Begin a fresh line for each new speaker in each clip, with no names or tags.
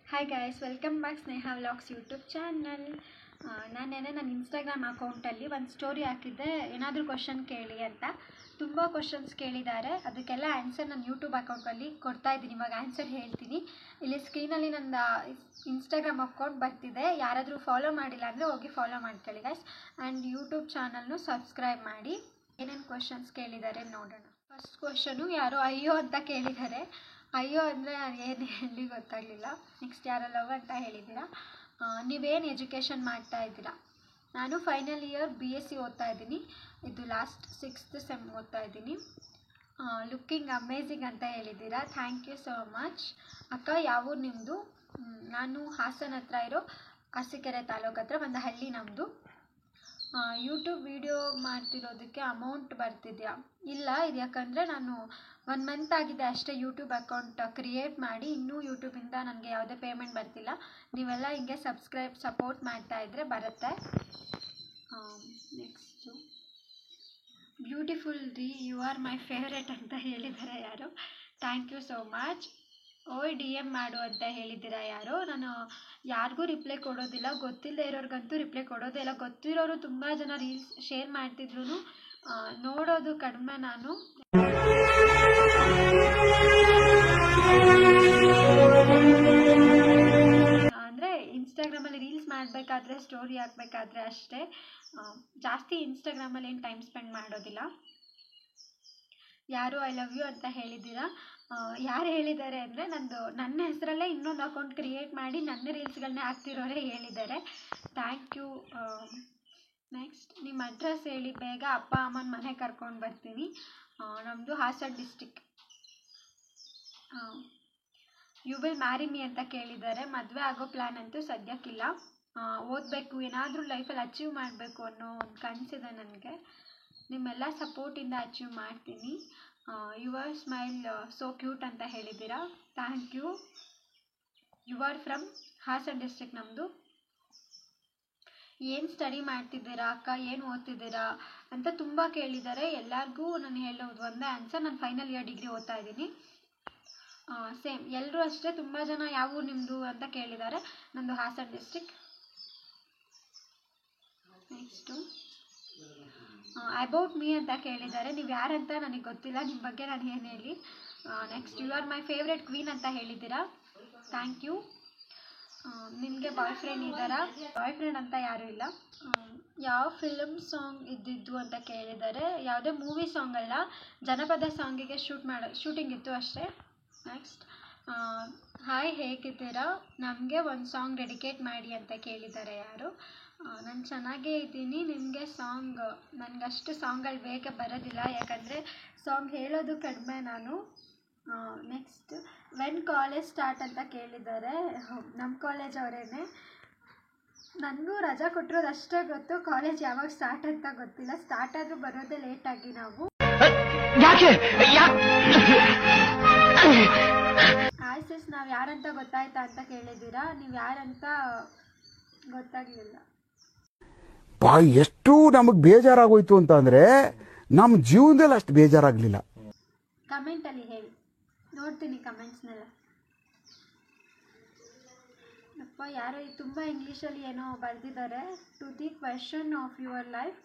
Hi guys, welcome back ಸ್ನೇಹ vlogs YouTube channel. ನಾನೇನೆ ನನ್ನ Instagram ಅಕೌಂಟಲ್ಲಿ ಒಂದು ಸ್ಟೋರಿ ಹಾಕಿದ್ದೆ, ಏನಾದರೂ ಕ್ವಶನ್ ಕೇಳಿ ಅಂತ. ತುಂಬ ಕ್ವಶನ್ಸ್ ಕೇಳಿದ್ದಾರೆ, ಅದಕ್ಕೆಲ್ಲ ಆನ್ಸರ್ ನನ್ನ ಯೂಟ್ಯೂಬ್ ಅಕೌಂಟಲ್ಲಿ ಕೊಡ್ತಾಯಿದ್ದೀನಿ. ಇವಾಗ ಆನ್ಸರ್ ಹೇಳ್ತೀನಿ. ಇಲ್ಲಿ ಸ್ಕ್ರೀನಲ್ಲಿ ನನ್ನ ಇನ್ಸ್ಟಾಗ್ರಾಮ್ ಅಕೌಂಟ್ ಬರ್ತಿದೆ. ಯಾರಾದರೂ ಫಾಲೋ ಮಾಡಿಲ್ಲ ಅಂದರೆ ಹೋಗಿ ಫಾಲೋ ಮಾಡ್ಕೊಳ್ಳಿ ಗೈಸ್. ಆ್ಯಂಡ್ ಯೂಟ್ಯೂಬ್ ಚಾನಲ್ನು ಸಬ್ಸ್ಕ್ರೈಬ್ ಮಾಡಿ. ಏನೇನು ಕ್ವಶನ್ಸ್ ಕೇಳಿದ್ದಾರೆ ನೋಡೋಣ. ಫಸ್ಟ್ ಕ್ವಶನು ಯಾರೋ ಅಯ್ಯೋ ಅಂತ ಕೇಳಿದ್ದಾರೆ. ಅಯ್ಯೋ ಅಂದರೆ ನಾನು ಏನು ಹೇಳಿ ಗೊತ್ತಾಗಲಿಲ್ಲ. ನೆಕ್ಸ್ಟ್ ಯಾರೋ ಲವ್ ಅಂತ ಹೇಳಿದ್ದೀರಾ. ನೀವೇನು ಎಜುಕೇಷನ್ ಮಾಡ್ತಾ ಇದ್ದೀರಾ? ನಾನು ಫೈನಲ್ ಇಯರ್ BSc ಓದ್ತಾ ಇದ್ದೀನಿ. ಇದು ಲಾಸ್ಟ್ 6th ಸೆಮ್ ಓದ್ತಾ ಇದ್ದೀನಿ. ಲುಕ್ಕಿಂಗ್ ಅಮೇಝಿಂಗ್ ಅಂತ ಹೇಳಿದ್ದೀರಾ, ಥ್ಯಾಂಕ್ ಯು ಸೋ ಮಚ್. ಅಕ್ಕ, ಯಾವ ನಿಮ್ಮದು? ನಾನು ಹಾಸನ ಹತ್ರ ಇರೋ ಅರಸೀಕೆರೆ ತಾಲೂಕು ಹತ್ರ ಒಂದು ಹಳ್ಳಿ ನಮ್ಮದು. ಯೂಟ್ಯೂಬ್ ವಿಡಿಯೋ ಮಾಡ್ತಿರೋದಕ್ಕೆ ಅಮೌಂಟ್ ಬರ್ತಿದೆಯಾ? ಇಲ್ಲ, ಇದು ಯಾಕಂದರೆ ನಾನು 1 ಮಂತ್ ಆಗಿದೆ ಅಷ್ಟೇ ಯೂಟ್ಯೂಬ್ ಅಕೌಂಟ್ ಕ್ರಿಯೇಟ್ ಮಾಡಿ. ಇನ್ನೂ ಯೂಟ್ಯೂಬಿಂದ ನನಗೆ ಯಾವುದೇ ಪೇಮೆಂಟ್ ಬರ್ತಿಲ್ಲ. ನೀವೆಲ್ಲ ಹಿಂಗೆ ಸಪೋರ್ಟ್ ಮಾಡ್ತಾಯಿದ್ರೆ ಬರುತ್ತೆ. ನೆಕ್ಸ್ಟು, ಬ್ಯೂಟಿಫುಲ್ ರೀ, ಯು ಆರ್ ಮೈ ಫೇವ್ರೇಟ್ ಅಂತ ಹೇಳಿದ್ದಾರೆ ಯಾರು. Thank you so much. DM ಮಾಡು ಅಂತ ಹೇಳಿದ್ದೀರಾ ಯಾರು. ನಾನು ಯಾರಿಗೂ ರಿಪ್ಲೈ ಕೊಡೋದಿಲ್ಲ, ಗೊತ್ತಿಲ್ಲದೆ ಇರೋರಿಗಂತೂ ರಿಪ್ಲೈ ಕೊಡೋದೇ ಇಲ್ಲ. ಗೊತ್ತಿರೋರು ತುಂಬ ಜನ ರೀಲ್ಸ್ ಶೇರ್ ಮಾಡ್ತಿದ್ರು, ನೋಡೋದು ಕಡಿಮೆ ನಾನು. ಅಂದರೆ ಇನ್ಸ್ಟಾಗ್ರಾಮಲ್ಲಿ ರೀಲ್ಸ್ ಮಾಡಬೇಕಾದ್ರೆ, ಸ್ಟೋರಿ ಹಾಕಬೇಕಾದ್ರೆ ಅಷ್ಟೇ. ಜಾಸ್ತಿ ಇನ್ಸ್ಟಾಗ್ರಾಮಲ್ಲಿ ಏನು ಟೈಮ್ ಸ್ಪೆಂಡ್ ಮಾಡೋದಿಲ್ಲ. ಯಾರು ಐ ಲವ್ ಯು ಅಂತ ಹೇಳಿದ್ದೀರಾ. ಯಾರು ಹೇಳಿದ್ದಾರೆ ಅಂದರೆ ನನ್ನ ಹೆಸರಲ್ಲೇ ಇನ್ನೊಂದು ಅಕೌಂಟ್ ಕ್ರಿಯೇಟ್ ಮಾಡಿ ನನ್ನ ರೀಲ್ಸ್ಗಳನ್ನೇ ಹಾಕ್ತಿರೋರೇ ಹೇಳಿದ್ದಾರೆ. Thank you. ನೆಕ್ಸ್ಟ್, ನಿಮ್ಮ ಅಡ್ರೆಸ್ ಹೇಳಿ ಬೇಗ, ಅಪ್ಪ ಅಮ್ಮನ ಮನೆ ಕರ್ಕೊಂಡು ಬರ್ತೀನಿ. ನಮ್ಮದು Hassan district. You will marry me ಅಂತ ಕೇಳಿದ್ದಾರೆ. ಮದುವೆ ಆಗೋ ಪ್ಲ್ಯಾನ್ ಅಂತೂ ಸದ್ಯಕ್ಕಿಲ್ಲ. ಓದಬೇಕು, ಏನಾದರೂ ಲೈಫಲ್ಲಿ ಅಚೀವ್ ಮಾಡಬೇಕು ಅನ್ನೋ ಒಂದು ಕನಸಿದೆ ನನಗೆ. ನಿಮ್ಮೆಲ್ಲ ಸಪೋರ್ಟಿಂದ ಅಚೀವ್ ಮಾಡ್ತೀನಿ. ಯುವರ್ ಸ್ಮೈಲ್ ಸೋ ಕ್ಯೂಟ್ ಅಂತ ಹೇಳಿದ್ದೀರಾ, thank you. You are from Hassan district ನಮ್ಮದು. ಏನು ಸ್ಟಡಿ ಮಾಡ್ತಿದ್ದೀರಾ ಅಕ್ಕ, ಏನು ಓದ್ತಿದ್ದೀರಾ ಅಂತ ತುಂಬ ಕೇಳಿದ್ದಾರೆ. ಎಲ್ಲರಿಗೂ ನಾನು ಹೇಳೋದು ಒಂದೇ ಆನ್ಸರ್, ನಾನು ಫೈನಲ್ ಇಯರ್ ಡಿಗ್ರಿ ಓದ್ತಾ ಇದ್ದೀನಿ. ಸೇಮ್, ಎಲ್ಲರೂ ಅಷ್ಟೇ. ತುಂಬ ಜನ ಯಾವ ನಿಮ್ಮದು ಅಂತ ಕೇಳಿದ್ದಾರೆ. ನಮ್ಮದು Hassan district. Next, about me ಅಂತ ಕೇಳಿದ್ದಾರೆ. ನೀವು ಯಾರಂತ ನನಗೆ ಗೊತ್ತಿಲ್ಲ, ನಿಮ್ಮ ಬಗ್ಗೆ ನಾನು ಏನು ಹೇಳಿ. Next, you are my favourite queen ಅಂತ ಹೇಳಿದ್ದೀರಾ, ಥ್ಯಾಂಕ್ ಯು. ನಿಮಗೆ ಬಾಯ್ ಫ್ರೆಂಡ್ ಇದ್ದಾರಾ? ಬಾಯ್ ಫ್ರೆಂಡ್ ಅಂತ ಯಾರೂ ಇಲ್ಲ. ಯಾವ ಫಿಲಮ್ ಸಾಂಗ್ ಇದ್ದಿದ್ದು ಅಂತ ಕೇಳಿದ್ದಾರೆ. ಯಾವುದೇ ಮೂವಿ ಸಾಂಗ್ ಅಲ್ಲ, ಜನಪದ ಸಾಂಗಿಗೆ ಶೂಟಿಂಗ್ ಇತ್ತು ಅಷ್ಟೇ. ನೆಕ್ಸ್ಟ್, ಹಾಯ್ ಹೇಗಿದ್ದೀರಾ, ನಮಗೆ ಒಂದು ಸಾಂಗ್ ಡೆಡಿಕೇಟ್ ಮಾಡಿ ಅಂತ ಕೇಳಿದ್ದಾರೆ ಯಾರು. ನಾನು ಚೆನ್ನಾಗೇ ಇದ್ದೀನಿ. ನಿಮಗೆ ಸಾಂಗ್, ನನಗಷ್ಟು ಸಾಂಗ್ಗಳು ಬೇಗ ಬರೋದಿಲ್ಲ, ಯಾಕಂದರೆ ಸಾಂಗ್ ಹೇಳೋದು ಕಡಿಮೆ ನಾನು. ನೆಕ್ಸ್ಟ್, ವೆನ್ ಕಾಲೇಜ್ ಸ್ಟಾರ್ಟ್ ಅಂತ ಕೇಳಿದ್ದಾರೆ. ನಮ್ಮ ಕಾಲೇಜ್ ಅವರೇನೆ. ನನಗೂ ರಜಾ ಕೊಟ್ಟಿರೋದು ಅಷ್ಟೇ ಗೊತ್ತು, ಕಾಲೇಜ್ ಯಾವಾಗ ಸ್ಟಾರ್ಟ್ ಅಂತ ಗೊತ್ತಿಲ್ಲ. ಸ್ಟಾರ್ಟ್ ಆದರೂ ಬರೋದೇ ಲೇಟಾಗಿ ನಾವು. ಆಯ್ಸಸ್, ನಾವು ಯಾರಂತ ಗೊತ್ತಾಯ್ತಾ ಅಂತ ಕೇಳಿದ್ದೀರಾ. ನೀವು ಯಾರಂತ ಗೊತ್ತಾಗಲಿಲ್ಲ.
ಎಷ್ಟು ನಮಗೆ ಬೇಜಾರಾಗೋಯ್ತು ಅಂತ ಅಂದರೆ ನಮ್ಮ ಜೀವನದಲ್ಲಿ ಅಷ್ಟು ಬೇಜಾರಾಗಲಿಲ್ಲ.
ಕಮೆಂಟಲ್ಲಿ ಹೇಳಿ, ನೋಡ್ತೀನಿ ಕಮೆಂಟ್ಸ್ನೆಲ್ಲ. ಅಪ್ಪ, ಯಾರೋ ತುಂಬ ಇಂಗ್ಲೀಷಲ್ಲಿ ಏನೋ ಬರೆದಿದ್ದಾರೆ. To the question of your life,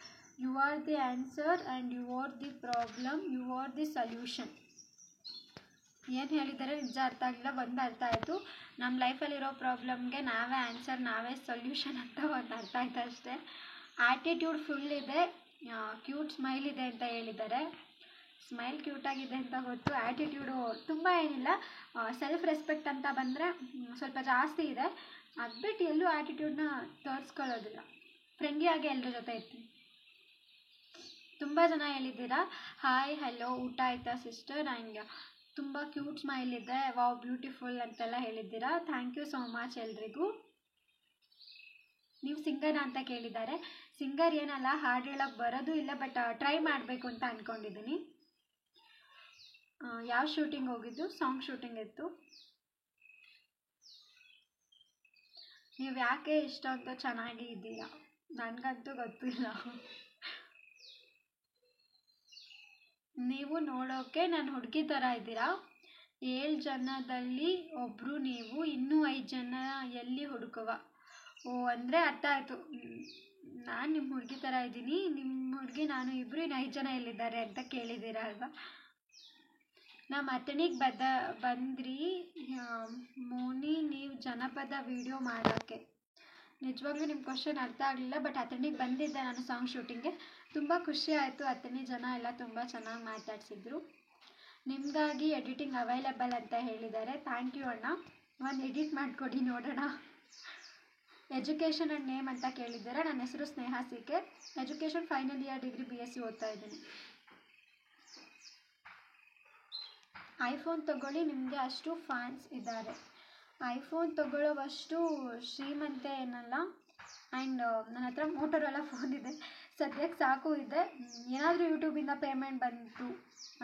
you are the answer and you are the problem, you are the solution. ಏನು ಹೇಳಿದ್ದಾರೆ ನಿಜ ಅರ್ಥ ಆಗಲಿಲ್ಲ, ಒಂದು ಅರ್ಥ ಆಯಿತು. ನಮ್ಮ ಲೈಫಲ್ಲಿರೋ ಪ್ರಾಬ್ಲಮ್ಗೆ ನಾವೇ ಆನ್ಸರ್, ನಾವೇ ಸೊಲ್ಯೂಷನ್ ಅಂತ ಒಂದು ಅರ್ಥ ಆಯ್ತು ಅಷ್ಟೇ. ಆ್ಯಟಿಟ್ಯೂಡ್ ಫುಲ್ ಇದೆ, ಕ್ಯೂಟ್ ಸ್ಮೈಲ್ ಇದೆ ಅಂತ ಹೇಳಿದ್ದಾರೆ. ಸ್ಮೈಲ್ ಕ್ಯೂಟಾಗಿದೆ ಅಂತ ಗೊತ್ತು, ಆ್ಯಟಿಟ್ಯೂಡು ತುಂಬ ಏನಿಲ್ಲ. ಸೆಲ್ಫ್ ರೆಸ್ಪೆಕ್ಟ್ ಅಂತ ಬಂದರೆ ಸ್ವಲ್ಪ ಜಾಸ್ತಿ ಇದೆ. ಅದು ಬಿಟ್ಟು ಎಲ್ಲೂ ಆ್ಯಟಿಟ್ಯೂಡ್ನ ತೋರಿಸ್ಕೊಳ್ಳೋದಿಲ್ಲ. ಫ್ರೆಂಡ್ಲಿಯಾಗಿ ಎಲ್ಲರ ಜೊತೆ ಇರ್ತೀನಿ. ತುಂಬ ಜನ ಹೇಳಿದ್ದೀರಾ ಹಾಯ್ ಹಲೋ ಊಟ ಆಯಿತಾ ಸಿಸ್ಟರ್, ಆ್ಯಂಡ್ ತುಂಬ ಕ್ಯೂಟ್ ಸ್ಮೈಲ್ ಇದೆ, ವಾವ್ ಬ್ಯೂಟಿಫುಲ್ ಅಂತೆಲ್ಲ ಹೇಳಿದ್ದೀರಾ. ಥ್ಯಾಂಕ್ ಯು ಸೋ ಮಚ್ ಎಲ್ರಿಗೂ. ನೀವು ಸಿಂಗರ್ ಅಂತ ಕೇಳಿದ್ದಾರೆ. ಸಿಂಗರ್ ಏನಲ್ಲ, ಹಾಡು ಹೇಳೋಕ್ಕೆ ಬರೋದು ಇಲ್ಲ, ಬಟ್ ಟ್ರೈ ಮಾಡಬೇಕು ಅಂತ ಅಂದ್ಕೊಂಡಿದ್ದೀನಿ. ಯಾವ ಶೂಟಿಂಗ್ ಹೋಗಿದ್ದು? ಸಾಂಗ್ ಶೂಟಿಂಗ್ ಇತ್ತು. ನೀವು ಯಾಕೆ ಇಷ್ಟೊಂದು ಚೆನ್ನಾಗಿ ಇದ್ದೀರಾ? ನನಗಂತೂ ಗೊತ್ತಿಲ್ಲ. ನೀವು ನೋಡೋಕ್ಕೆ ನಾನು ಹುಡುಗಿ ಥರ ಇದ್ದೀರಾ. 7 ಜನದಲ್ಲಿ ಒಬ್ಬರು ನೀವು, ಇನ್ನೂ 5 ಜನ ಎಲ್ಲಿ ಹುಡುಕುವ? ಓ ಅಂದರೆ ಅರ್ಥ ಆಯಿತು, ನಾನು ನಿಮ್ಮ ಹುಡುಗಿ ಥರ ಇದ್ದೀನಿ, ನಿಮ್ಮ ಹುಡುಗಿ ನಾನು ಇಬ್ಬರು ಇನ್ನು 5 ಜನ ಎಲ್ಲಿದ್ದಾರೆ ಅಂತ ಕೇಳಿದ್ದೀರ ಅಲ್ವಾ? ನಮ್ಮ ಅತಣಿಗೆ ಬಂದ್ರಿ ಮೋನಿ ನೀವು ಜನಪದ ವಿಡಿಯೋ ಮಾಡೋಕ್ಕೆ. ನಿಜವಾಗ್ಲೂ ನಿಮ್ಮ ಕ್ವಶನ್ ಅರ್ಥ ಆಗಲಿಲ್ಲ, ಬಟ್ ಅತಣಿಗೆ ಬಂದಿದ್ದೆ ನಾನು ಸಾಂಗ್ ಶೂಟಿಂಗ್ಗೆ. ತುಂಬ ಖುಷಿ ಆಯಿತು, ಅತಣಿ ಜನ ಎಲ್ಲ ತುಂಬ ಚೆನ್ನಾಗಿ ಮಾತಾಡ್ಸಿದ್ರು. ನಿಮಗಾಗಿ ಎಡಿಟಿಂಗ್ ಅವೈಲಬಲ್ ಅಂತ ಹೇಳಿದ್ದಾರೆ. ಥ್ಯಾಂಕ್ ಯು ಅಣ್ಣ, ಒಂದು ಎಡಿಟ್ ಮಾಡಿಕೊಡಿ ನೋಡೋಣ. ಎಜುಕೇಷನ್ ಆ್ಯಂಡ್ ನೇಮ್ ಅಂತ ಕೇಳಿದ್ದಾರೆ. ನನ್ನ ಹೆಸರು Sneha CK, education final year degree BSc ಓದ್ತಾ ಇದ್ದೀನಿ. ಐಫೋನ್ ತಗೊಳ್ಳಿ, ನಿಮಗೆ ಅಷ್ಟು ಫ್ಯಾನ್ಸ್ ಇದ್ದಾರೆ. ಐಫೋನ್ ತಗೊಳ್ಳೋವಷ್ಟು ಶ್ರೀಮಂತೆ ಏನಲ್ಲ, ಆ್ಯಂಡ್ ನನ್ನ ಹತ್ರ ಮೋಟೋರೋಲಾ ಫೋನ್ ಇದೆ, ಸದ್ಯಕ್ಕೆ ಸಾಕು ಇದೆ. ಏನಾದರೂ ಯೂಟ್ಯೂಬಿಂದ ಪೇಮೆಂಟ್ ಬಂತು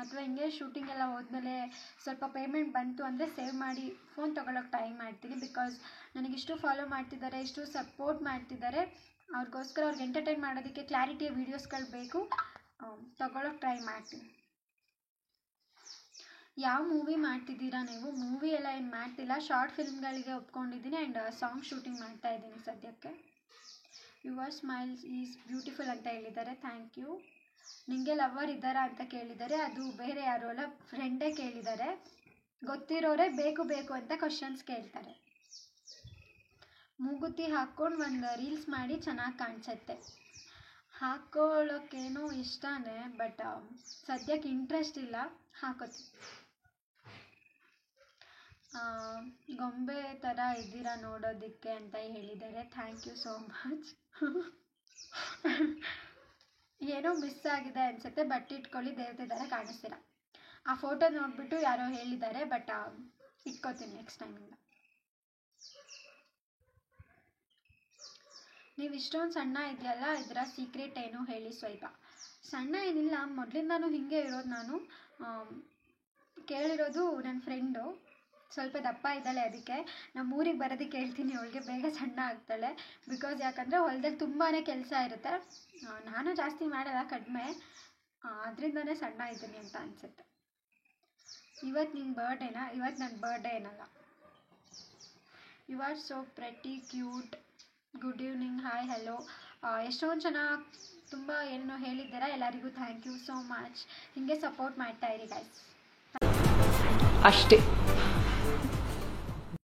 ಅಥವಾ ಹಿಂಗೆ ಶೂಟಿಂಗ್ ಎಲ್ಲ ಹೋದ್ಮೇಲೆ ಸ್ವಲ್ಪ ಪೇಮೆಂಟ್ ಬಂತು ಅಂದರೆ ಸೇವ್ ಮಾಡಿ ಫೋನ್ ತೊಗೊಳಕ್ಕೆ ಟ್ರೈ ಮಾಡ್ತೀನಿ. ಬಿಕಾಸ್ ನನಗಿಷ್ಟು ಫಾಲೋ ಮಾಡ್ತಿದ್ದಾರೆ, ಇಷ್ಟು ಸಪೋರ್ಟ್ ಮಾಡ್ತಿದ್ದಾರೆ, ಅವ್ರಿಗೋಸ್ಕರ ಅವ್ರಿಗೆ ಎಂಟರ್ಟೈನ್ ಮಾಡೋದಕ್ಕೆ ಕ್ಲಾರಿಟಿಯ ವೀಡಿಯೋಸ್ಗಳು ಬೇಕು, ತೊಗೊಳಕ್ಕೆ ಟ್ರೈ ಮಾಡ್ತೀನಿ. ಯಾವ ಮೂವಿ ಮಾಡ್ತಿದ್ದೀರಾ ನೀವು? ಮೂವಿ ಎಲ್ಲ ಏನು ಮಾಡ್ತಿಲ್ಲ, ಶಾರ್ಟ್ ಫಿಲ್ಮ್ಗಳಿಗೆ ಒಪ್ಕೊಂಡಿದ್ದೀನಿ ಆ್ಯಂಡ್ ಸಾಂಗ್ ಶೂಟಿಂಗ್ ಮಾಡ್ತಾ ಇದ್ದೀನಿ ಸದ್ಯಕ್ಕೆ. ಯುವರ್ ಸ್ಮೈಲ್ಸ್ ಈಸ್ ಬ್ಯೂಟಿಫುಲ್ ಅಂತ ಹೇಳಿದ್ದಾರೆ. Thank you. ನಿಮಗೆ ಲವರ್ ಇದ್ದಾರಾ ಅಂತ ಕೇಳಿದ್ದಾರೆ. ಅದು ಬೇರೆ ಯಾರು ಅಲ್ಲ, ಫ್ರೆಂಡೇ ಕೇಳಿದ್ದಾರೆ. ಗೊತ್ತಿರೋರೇ ಬೇಕು ಬೇಕು ಅಂತ ಕ್ವಶನ್ಸ್ ಕೇಳ್ತಾರೆ. ಮೂಗುತಿ ಹಾಕ್ಕೊಂಡು ಒಂದು ರೀಲ್ಸ್ ಮಾಡಿ ಚೆನ್ನಾಗಿ ಕಾಣಿಸುತ್ತೆ. ಹಾಕ್ಕೊಳ್ಳೋಕ್ಕೇನೋ ಇಷ್ಟನೇ, ಬಟ್ ಸದ್ಯಕ್ಕೆ ಇಂಟ್ರೆಸ್ಟ್ ಇಲ್ಲ, ಹಾಕೋತೀನಿ. ಗೊಂಬೆ ಥರ ಇದ್ದೀರಾ ನೋಡೋದಕ್ಕೆ ಅಂತ ಹೇಳಿದ್ದಾರೆ. Thank you so much. ಏನೋ ಮಿಸ್ ಆಗಿದೆ ಅನಿಸುತ್ತೆ, ಬಟ್ ಇಟ್ಕೊಳ್ಳಿ, ದೇವತೆ ಥರ ಕಾಣಿಸ್ತೀರ. ಆ ಫೋಟೋ ನೋಡಿಬಿಟ್ಟು ಯಾರೋ ಹೇಳಿದ್ದಾರೆ, ಬಟ್ ಇಟ್ಕೋತೀನಿ ನೆಕ್ಸ್ಟ್ ಟೈಮಿಂದ. ನೀವು ಇಷ್ಟೊಂದು ಸಣ್ಣ ಇದೆಯಲ್ಲ, ಇದರ ಸೀಕ್ರೆಟ್ ಏನು ಹೇಳಿ ಸ್ವಲ್ಪ. ಸಣ್ಣ ಏನಿಲ್ಲ, ಮೊದಲಿಂದನೂ ಹೀಗೆ ಇರೋದು ನಾನು. ಕೇಳಿರೋದು ನನ್ನ ಫ್ರೆಂಡು ಸ್ವಲ್ಪ ದಪ್ಪ ಇದ್ದಾಳೆ, ಅದಕ್ಕೆ ನಮ್ಮ ಊರಿಗೆ ಬರೋದಕ್ಕೆ ಹೇಳ್ತೀನಿ, ಅವಳಿಗೆ ಬೇಗ ಸಣ್ಣ ಆಗ್ತಾಳೆ. ಬಿಕಾಸ್ ಯಾಕಂದರೆ ಹೊಲದಲ್ಲಿ ತುಂಬಾ ಕೆಲಸ ಇರುತ್ತೆ, ನಾನು ಜಾಸ್ತಿ ಮಾಡಲ್ಲ, ಕಡಿಮೆ, ಅದರಿಂದನೇ ಸಣ್ಣ ಇದ್ದೀನಿ ಅಂತ ಅನಿಸುತ್ತೆ. ಇವತ್ತು ನಿನ್ನ ಬರ್ಡೇನಾ? ಇವತ್ತು ನನ್ನ ಬರ್ಡೇ ಏನಲ್ಲ. You are so pretty cute. Good evening, hi, hello. ಎಷ್ಟೊಂದು ಚೆನ್ನಾಗಿ ತುಂಬ ಏನೋ ಹೇಳಿದ್ದೀರಾ, ಎಲ್ಲರಿಗೂ ಥ್ಯಾಂಕ್ ಯು ಸೋ ಮಚ್. ಹೀಗೆ ಸಪೋರ್ಟ್ ಮಾಡ್ತಾ ಇರಿ ಗೈಸ್.
ಅಷ್ಟೇ.